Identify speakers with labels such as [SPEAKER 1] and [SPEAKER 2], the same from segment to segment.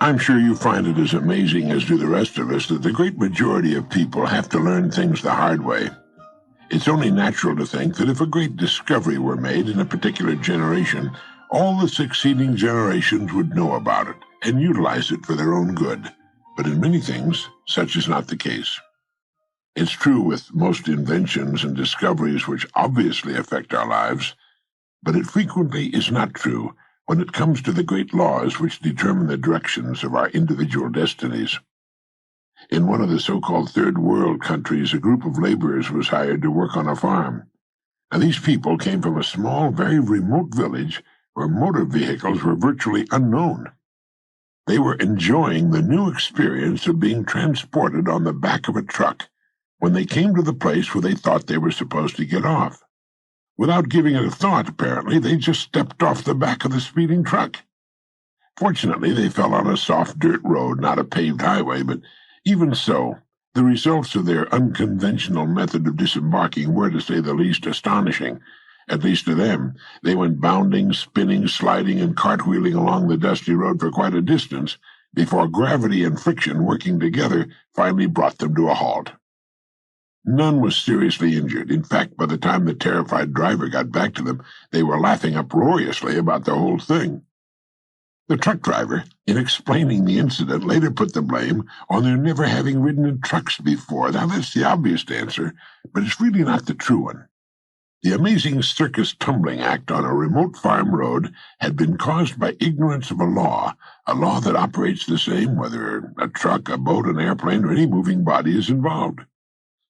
[SPEAKER 1] I'm sure you find it as amazing as do the rest of us that the great majority of people have to learn things the hard way. It's only natural to think that if a great discovery were made in a particular generation, all the succeeding generations would know about it and utilize it for their own good. But in many things, such is not the case. It's true with most inventions and discoveries which obviously affect our lives, but it frequently is not true when it comes to the great laws which determine the directions of our individual destinies. In one of the so-called third world countries, a group of laborers was hired to work on a farm. Now, these people came from a small, very remote village where motor vehicles were virtually unknown. They were enjoying the new experience of being transported on the back of a truck when they came to the place where they thought they were supposed to get off. Without giving it a thought, apparently, they just stepped off the back of the speeding truck. Fortunately, they fell on a soft dirt road, not a paved highway, but even so, the results of their unconventional method of disembarking were, to say the least, astonishing. At least to them. They went bounding, spinning, sliding, and cartwheeling along the dusty road for quite a distance before gravity and friction working together finally brought them to a halt. None was seriously injured. In fact, by the time the terrified driver got back to them, they were laughing uproariously about the whole thing. The truck driver, in explaining the incident, later put the blame on their never having ridden in trucks before. Now, that's the obvious answer, but it's really not the true one. The amazing circus tumbling act on a remote farm road had been caused by ignorance of a law that operates the same whether a truck, a boat, an airplane, or any moving body is involved.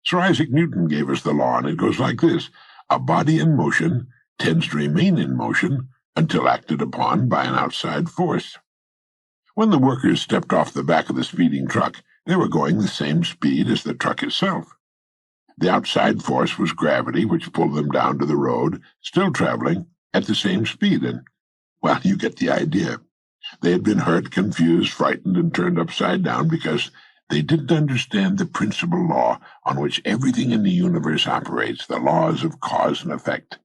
[SPEAKER 1] Sir Isaac Newton gave us the law, and it goes like this. A body in motion tends to remain in motion until acted upon by an outside force. When the workers stepped off the back of the speeding truck, they were going the same speed as the truck itself. The outside force was gravity, which pulled them down to the road, still traveling at the same speed, and, well, you get the idea. They had been hurt, confused, frightened, and turned upside down because they didn't understand the principal law on which everything in the universe operates, the laws of cause and effect.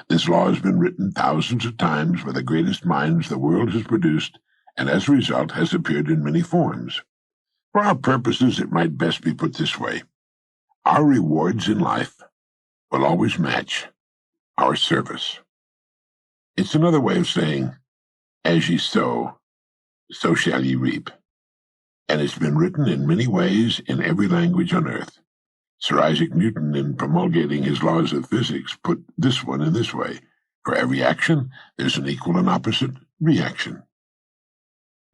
[SPEAKER 1] This law has been written thousands of times by the greatest minds the world has produced, and as a result has appeared in many forms. For our purposes, it might best be put this way. Our rewards in life will always match our service. It's another way of saying, as ye sow, so shall ye reap. And it's been written in many ways in every language on earth. Sir Isaac Newton, in promulgating his laws of physics, put this one in this way. For every action, there's an equal and opposite reaction.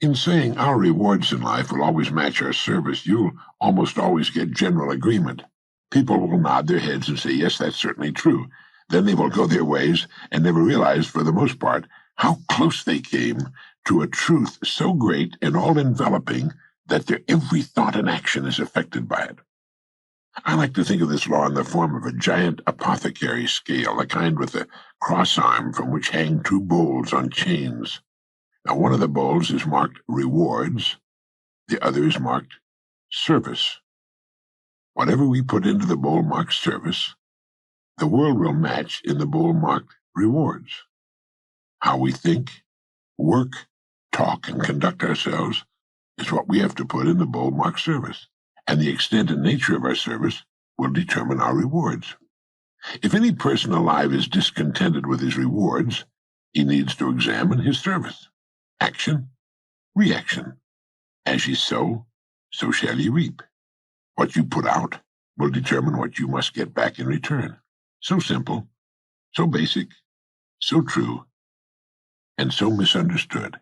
[SPEAKER 1] In saying our rewards in life will always match our service, you'll almost always get general agreement. People will nod their heads and say, yes, that's certainly true. Then they will go their ways and never realize, for the most part, how close they came to a truth so great and all-enveloping that their every thought and action is affected by it. I like to think of this law in the form of a giant apothecary scale, a kind with a cross arm from which hang two bowls on chains. Now, one of the bowls is marked rewards, the other is marked service. Whatever we put into the bowl marked service, the world will match in the bowl marked rewards. How we think, work, talk, and conduct ourselves is what we have to put in the bowl marked service, and the extent and nature of our service will determine our rewards. If any person alive is discontented with his rewards, he needs to examine his service. Action, reaction. As ye sow, so shall ye reap. What you put out will determine what you must get back in return. So simple, so basic, so true, and so misunderstood.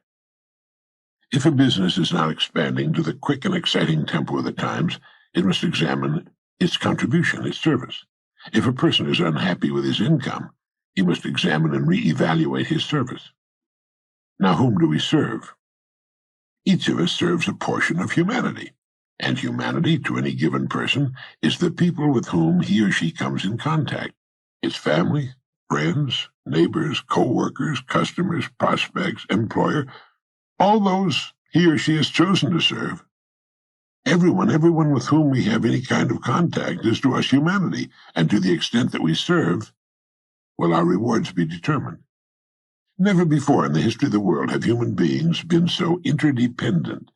[SPEAKER 1] If a business is not expanding to the quick and exciting tempo of the times, it must examine its contribution, its service. If a person is unhappy with his income, he must examine and reevaluate his service. Now, whom do we serve? Each of us serves a portion of humanity, and humanity, to any given person, is the people with whom he or she comes in contact. It's family, friends, neighbors, co-workers, customers, prospects, employer, all those he or she has chosen to serve. Everyone with whom we have any kind of contact is to us humanity, and to the extent that we serve, will our rewards be determined. Never before in the history of the world have human beings been so interdependent.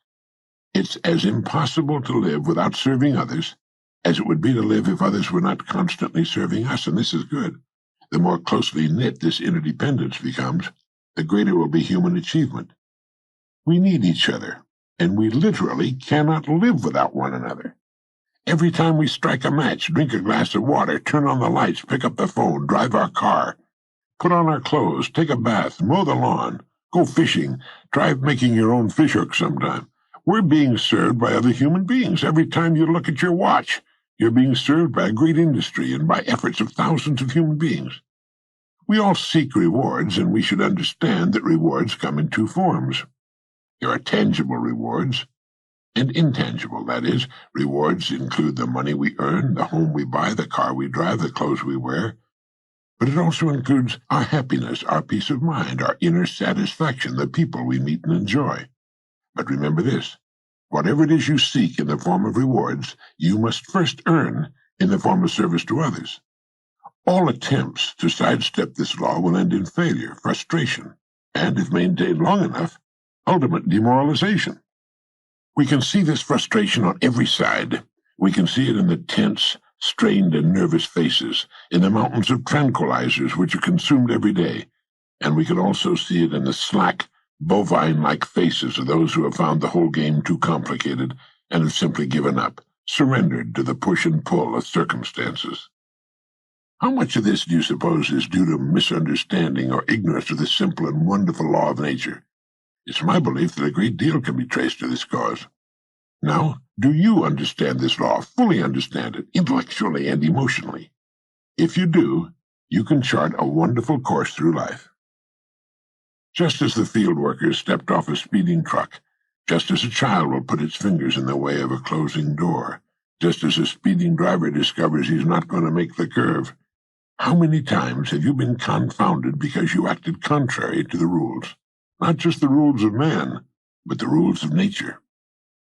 [SPEAKER 1] It's as impossible to live without serving others as it would be to live if others were not constantly serving us, and this is good. The more closely knit this interdependence becomes, the greater will be human achievement. We need each other, and we literally cannot live without one another. Every time we strike a match, drink a glass of water, turn on the lights, pick up the phone, drive our car, put on our clothes, take a bath, mow the lawn, go fishing, try making your own fish hook sometime. We're being served by other human beings. Every time you look at your watch, you're being served by a great industry and by efforts of thousands of human beings. We all seek rewards, and we should understand that rewards come in two forms. There are tangible rewards and intangible. That is, rewards include the money we earn, the home we buy, the car we drive, the clothes we wear. But it also includes our happiness, our peace of mind, our inner satisfaction, the people we meet and enjoy. But remember this, whatever it is you seek in the form of rewards, you must first earn in the form of service to others. All attempts to sidestep this law will end in failure, frustration, and, if maintained long enough, ultimate demoralization. We can see this frustration on every side. We can see it in the tense, strained, and nervous faces, in the mountains of tranquilizers which are consumed every day, and we can also see it in the slack, bovine-like faces of those who have found the whole game too complicated and have simply given up, surrendered to the push and pull of circumstances. How much of this do you suppose is due to misunderstanding or ignorance of this simple and wonderful law of nature? It's my belief that a great deal can be traced to this cause. Now, do you understand this law, fully understand it, intellectually and emotionally? If you do, you can chart a wonderful course through life. Just as the field workers stepped off a speeding truck, just as a child will put its fingers in the way of a closing door, just as a speeding driver discovers he's not going to make the curve, how many times have you been confounded because you acted contrary to the rules? Not just the rules of man, but the rules of nature.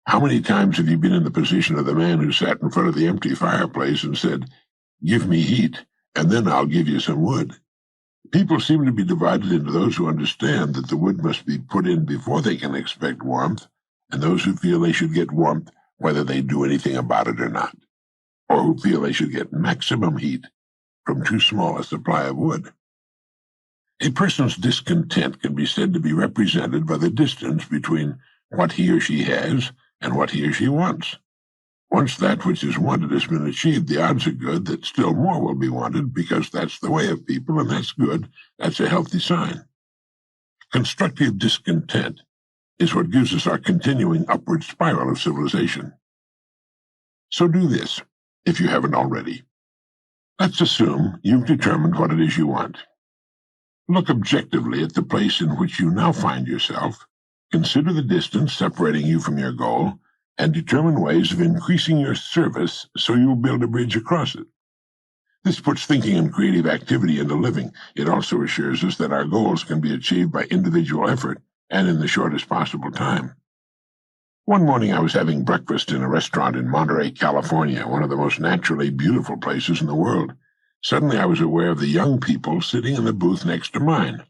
[SPEAKER 1] How many times have you been in the position of the man who sat in front of the empty fireplace and said, "Give me heat, and then I'll give you some wood"? People seem to be divided into those who understand that the wood must be put in before they can expect warmth, and those who feel they should get warmth whether they do anything about it or not, or who feel they should get maximum heat from too small a supply of wood. A person's discontent can be said to be represented by the distance between what he or she has and what he or she wants. Once that which is wanted has been achieved, the odds are good that still more will be wanted, because that's the way of people, and that's good. That's a healthy sign. Constructive discontent is what gives us our continuing upward spiral of civilization. So do this, if you haven't already. Let's assume you've determined what it is you want. Look objectively at the place in which you now find yourself, consider the distance separating you from your goal, and determine ways of increasing your service so you will build a bridge across it. This puts thinking and creative activity into living. It also assures us that our goals can be achieved by individual effort and in the shortest possible time. One morning I was having breakfast in a restaurant in Monterey, California, one of the most naturally beautiful places in the world. Suddenly I was aware of the young people sitting in the booth next to mine.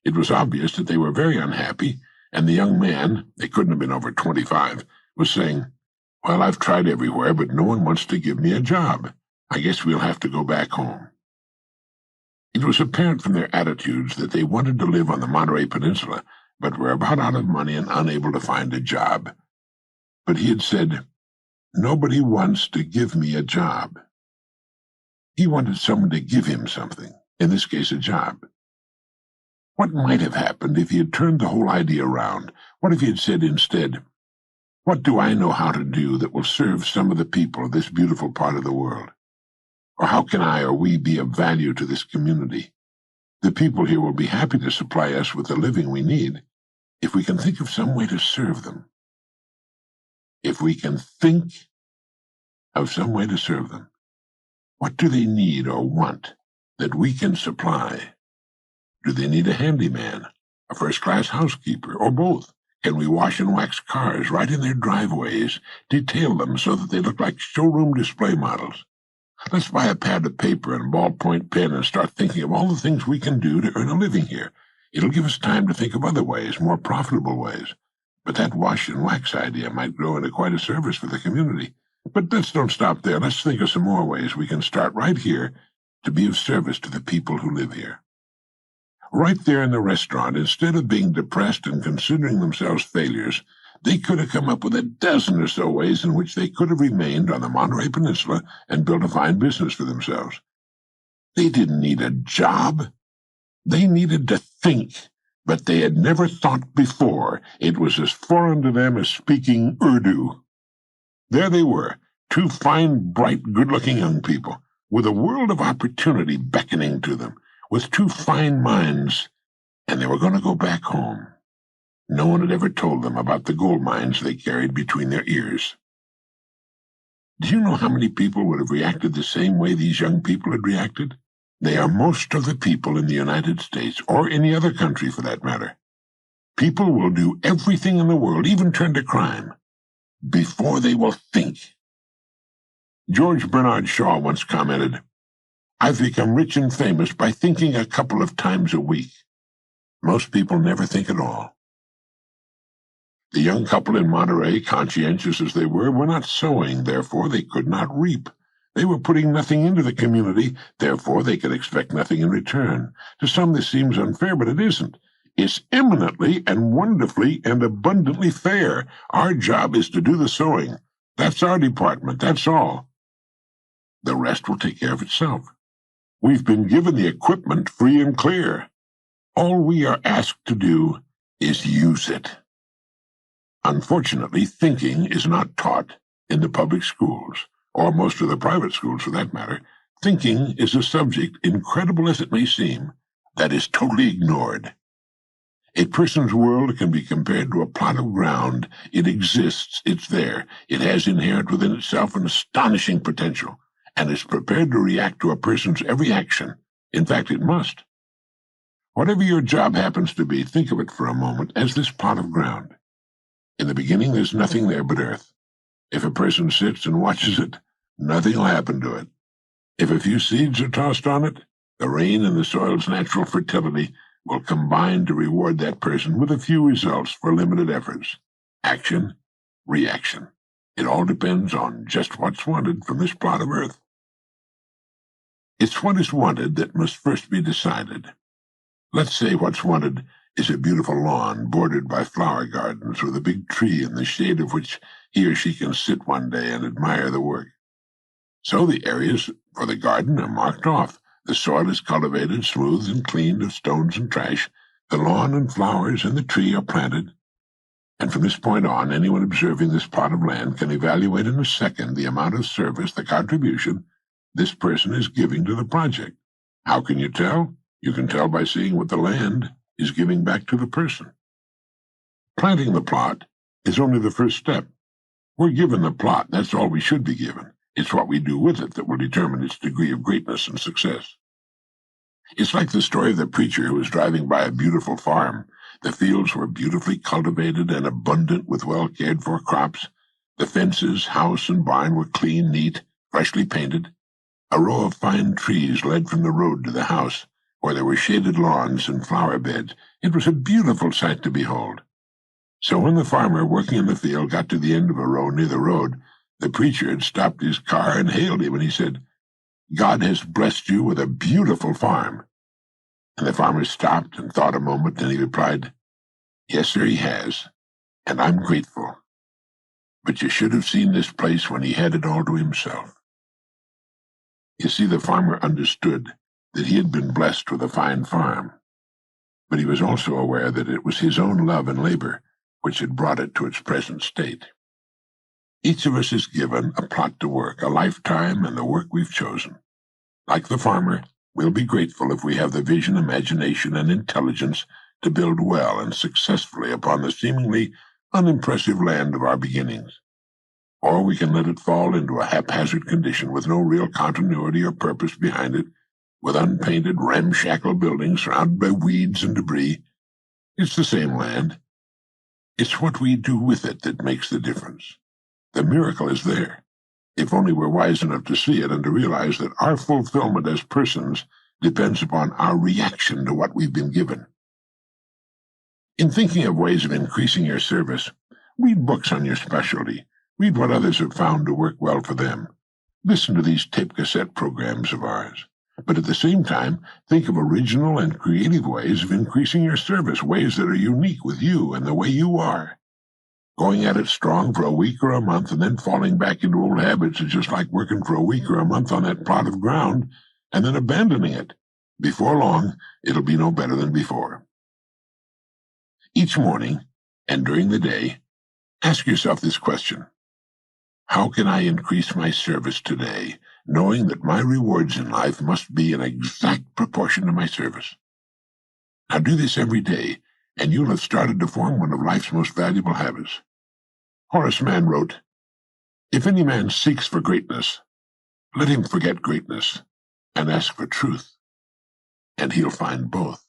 [SPEAKER 1] It was obvious that they were very unhappy, and the young man, they couldn't have been over 25, was saying, "Well, I've tried everywhere, but no one wants to give me a job. I guess we'll have to go back home." It was apparent from their attitudes that they wanted to live on the Monterey Peninsula, but were about out of money and unable to find a job. But he had said, "Nobody wants to give me a job." He wanted someone to give him something, in this case a job. What might have happened if he had turned the whole idea around? What if he had said instead, "What do I know how to do that will serve some of the people of this beautiful part of the world? Or how can I or we be of value to this community? The people here will be happy to supply us with the living we need if we can think of some way to serve them. If we can think of some way to serve them. What do they need or want that we can supply? Do they need a handyman, a first-class housekeeper, or both? Can we wash and wax cars right in their driveways, detail them so that they look like showroom display models? Let's buy a pad of paper and a ballpoint pen and start thinking of all the things we can do to earn a living here. It'll give us time to think of other ways, more profitable ways. But that wash and wax idea might grow into quite a service for the community. But let's don't stop there. Let's think of some more ways we can start right here to be of service to the people who live here. Right there in the restaurant, instead of being depressed and considering themselves failures, they could have come up with a dozen or so ways in which they could have remained on the Monterey Peninsula and built a fine business for themselves. They didn't need a job. They needed to think, but they had never thought before. It was as foreign to them as speaking Urdu. There they were, two fine, bright, good-looking young people, with a world of opportunity beckoning to them, with two fine minds, and they were going to go back home. No one had ever told them about the gold mines they carried between their ears. Do you know how many people would have reacted the same way these young people had reacted? They are most of the people in the United States, or any other country for that matter. People will do everything in the world, even turn to crime, before they will think. George Bernard Shaw once commented, "I've become rich and famous by thinking a couple of times a week." Most people never think at all. The young couple in Monterey, conscientious as they were not sowing, therefore they could not reap. They were putting nothing into the community, therefore they could expect nothing in return. To some this seems unfair, but it isn't. It's eminently and wonderfully and abundantly fair. Our job is to do the sowing. That's our department, that's all. The rest will take care of itself. We've been given the equipment free and clear. All we are asked to do is use it. Unfortunately, thinking is not taught in the public schools, or most of the private schools for that matter. Thinking is a subject, incredible as it may seem, that is totally ignored. A person's world can be compared to a plot of ground. It exists, it's there, it has inherent within itself an astonishing potential, and is prepared to react to a person's every action. In fact, it must. Whatever your job happens to be, think of it for a moment as this plot of ground. In the beginning, there's nothing there but earth. If a person sits and watches it, nothing will happen to it. If a few seeds are tossed on it, the rain and the soil's natural fertility will combine to reward that person with a few results for limited efforts. Action, reaction. It all depends on just what's wanted from this plot of earth. It's what is wanted that must first be decided. Let's say what's wanted is a beautiful lawn bordered by flower gardens with a big tree in the shade of which he or she can sit one day and admire the work. So the areas for the garden are marked off. The soil is cultivated, smoothed and cleaned of stones and trash. The lawn and flowers and the tree are planted. And from this point on, anyone observing this plot of land can evaluate in a second the amount of service, the contribution, this person is giving to the project. How can you tell? You can tell by seeing what the land is giving back to the person. Planting the plot is only the first step. We're given the plot, that's all we should be given. It's what we do with it that will determine its degree of greatness and success. It's like the story of the preacher who was driving by a beautiful farm. The fields were beautifully cultivated and abundant with well-cared-for crops. The fences, house, and barn were clean, neat, freshly painted. A row of fine trees led from the road to the house, where there were shaded lawns and flower beds. It was a beautiful sight to behold. So when the farmer working in the field got to the end of a row near the road, the preacher had stopped his car and hailed him, and he said, "God has blessed you with a beautiful farm." And the farmer stopped and thought a moment, and he replied, "Yes, sir, he has, and I'm grateful. But you should have seen this place when he had it all to himself." You see, the farmer understood that he had been blessed with a fine farm, but he was also aware that it was his own love and labor which had brought it to its present state. Each of us is given a plot to work, a lifetime, and the work we've chosen. Like the farmer, we'll be grateful if we have the vision, imagination, and intelligence to build well and successfully upon the seemingly unimpressive land of our beginnings. Or we can let it fall into a haphazard condition with no real continuity or purpose behind it, with unpainted, ramshackle buildings surrounded by weeds and debris. It's the same land. It's what we do with it that makes the difference. The miracle is there, if only we're wise enough to see it and to realize that our fulfillment as persons depends upon our reaction to what we've been given. In thinking of ways of increasing your service, read books on your specialty. Read what others have found to work well for them. Listen to these tape cassette programs of ours. But at the same time, think of original and creative ways of increasing your service, ways that are unique with you and the way you are. Going at it strong for a week or a month and then falling back into old habits is just like working for a week or a month on that plot of ground and then abandoning it. Before long, it'll be no better than before. Each morning, and during the day, ask yourself this question: how can I increase my service today, knowing that my rewards in life must be in exact proportion to my service? Now do this every day, and you'll have started to form one of life's most valuable habits. Horace Mann wrote, "If any man seeks for greatness, let him forget greatness and ask for truth, and he'll find both."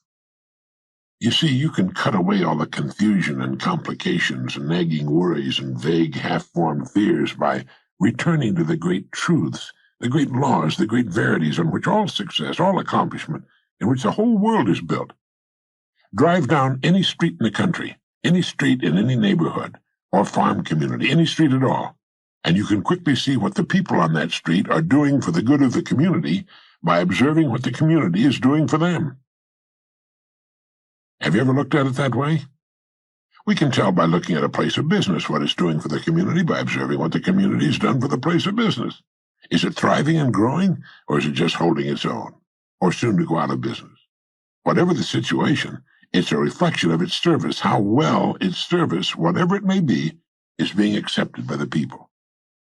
[SPEAKER 1] You see, you can cut away all the confusion and complications and nagging worries and vague, half-formed fears by returning to the great truths, the great laws, the great verities on which all success, all accomplishment, in which the whole world is built. Drive down any street in the country, any street in any neighborhood or farm community, any street at all, and you can quickly see what the people on that street are doing for the good of the community by observing what the community is doing for them. Have you ever looked at it that way? We can tell by looking at a place of business what it's doing for the community by observing what the community has done for the place of business. Is it thriving and growing, or is it just holding its own, or soon to go out of business? Whatever the situation, it's a reflection of its service, how well its service, whatever it may be, is being accepted by the people.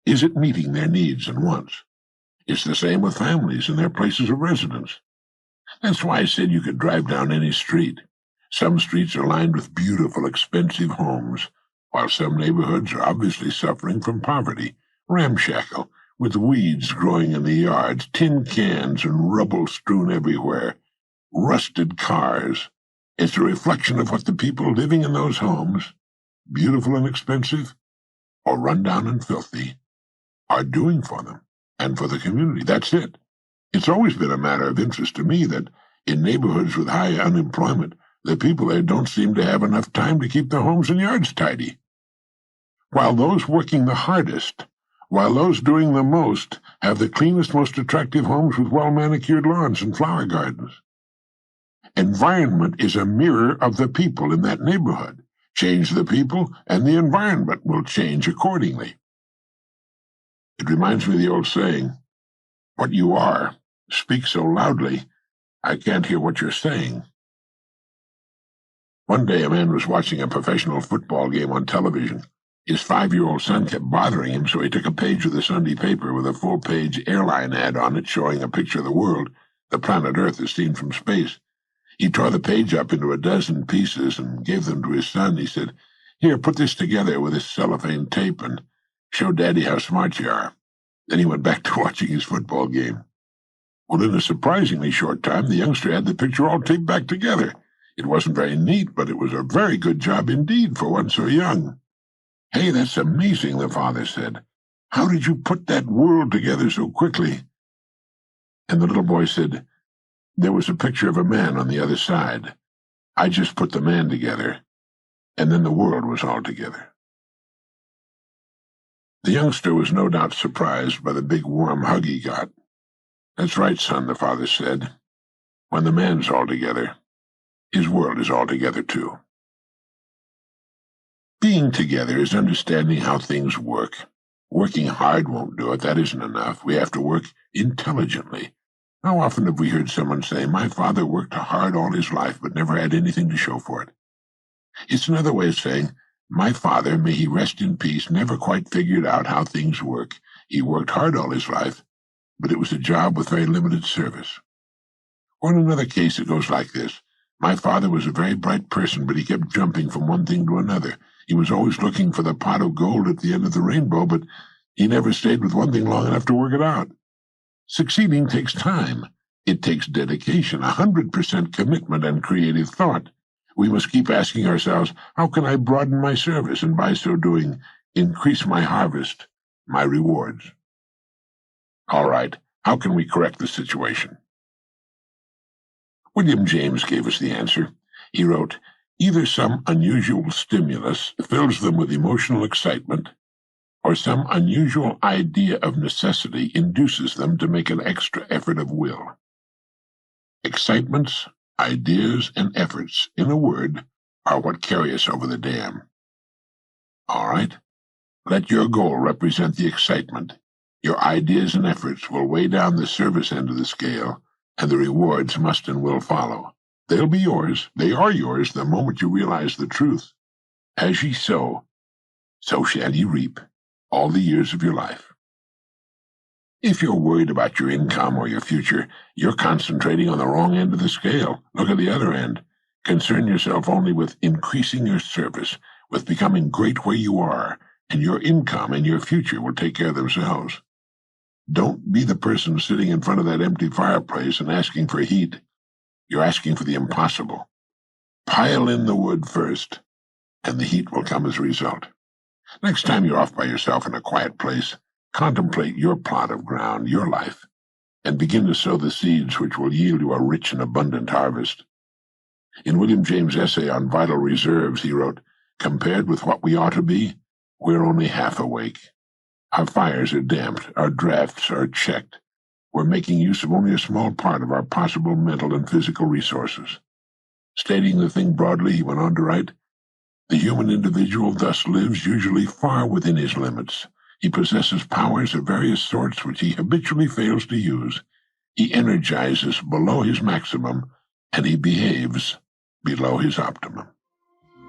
[SPEAKER 1] Is it meeting their needs and wants? It's the same with families and their places of residence. That's why I said you could drive down any street. Some streets are lined with beautiful, expensive homes, while some neighborhoods are obviously suffering from poverty, ramshackle, with weeds growing in the yards, tin cans and rubble strewn everywhere, rusted cars. It's a reflection of what the people living in those homes, beautiful and expensive, or run down and filthy, are doing for them and for the community. That's it. It's always been a matter of interest to me that in neighborhoods with high unemployment, the people there don't seem to have enough time to keep their homes and yards tidy. While those working the hardest, while those doing the most, have the cleanest, most attractive homes with well-manicured lawns and flower gardens. Environment is a mirror of the people in that neighborhood. Change the people, and the environment will change accordingly. It reminds me of the old saying, "What you are, speak so loudly, I can't hear what you're saying." One day a man was watching a professional football game on television. His 5-year-old son kept bothering him, so he took a page of the Sunday paper with a full-page airline ad on it showing a picture of the world, the planet Earth as seen from space. He tore the page up into a dozen pieces and gave them to his son. He said, "Here, put this together with this cellophane tape and show Daddy how smart you are." Then he went back to watching his football game. Well, in a surprisingly short time, the youngster had the picture all taped back together. It wasn't very neat, but it was a very good job indeed for one so young. "Hey, that's amazing," the father said. "How did you put that world together so quickly?" And the little boy said, "There was a picture of a man on the other side. I just put the man together, and then the world was all together." The youngster was no doubt surprised by the big warm hug he got. "That's right, son," the father said. "When the man's all together, his world is all together too." Being together is understanding how things work. Working hard won't do it. That isn't enough. We have to work intelligently. How often have we heard someone say, "My father worked hard all his life, but never had anything to show for it"? It's another way of saying, "My father, may he rest in peace, never quite figured out how things work. He worked hard all his life, but it was a job with very limited service." Or in another case, it goes like this. "My father was a very bright person, but he kept jumping from one thing to another. He was always looking for the pot of gold at the end of the rainbow, but he never stayed with one thing long enough to work it out." Succeeding takes time. It takes dedication, 100% commitment and creative thought. We must keep asking ourselves, how can I broaden my service and by so doing increase my harvest, my rewards? All right, how can we correct the situation? William James gave us the answer. He wrote, Either some unusual stimulus fills them with emotional excitement, or some unusual idea of necessity induces them to make an extra effort of will. Excitements, ideas, and efforts, in a word, are what carry us over the dam. All right? Let your goal represent the excitement. Your ideas and efforts will weigh down the service end of the scale, and the rewards must and will follow. They'll be yours. They are yours the moment you realize the truth. As ye sow, so shall ye reap, all the years of your life. If you're worried about your income or your future, you're concentrating on the wrong end of the scale. Look at the other end. Concern yourself only with increasing your service, with becoming great where you are, and your income and your future will take care of themselves. Don't be the person sitting in front of that empty fireplace and asking for heat. You're asking for the impossible. Pile in the wood first, and the heat will come as a result. Next time you're off by yourself in a quiet place, contemplate your plot of ground, your life, and begin to sow the seeds which will yield you a rich and abundant harvest. In William James' essay on Vital Reserves, he wrote, "Compared with what we ought to be, we're only half awake. Our fires are damped, our drafts are checked. We're making use of only a small part of our possible mental and physical resources." Stating the thing broadly, he went on to write, "The human individual thus lives usually far within his limits. He possesses powers of various sorts which he habitually fails to use. He energizes below his maximum, and he behaves below his optimum."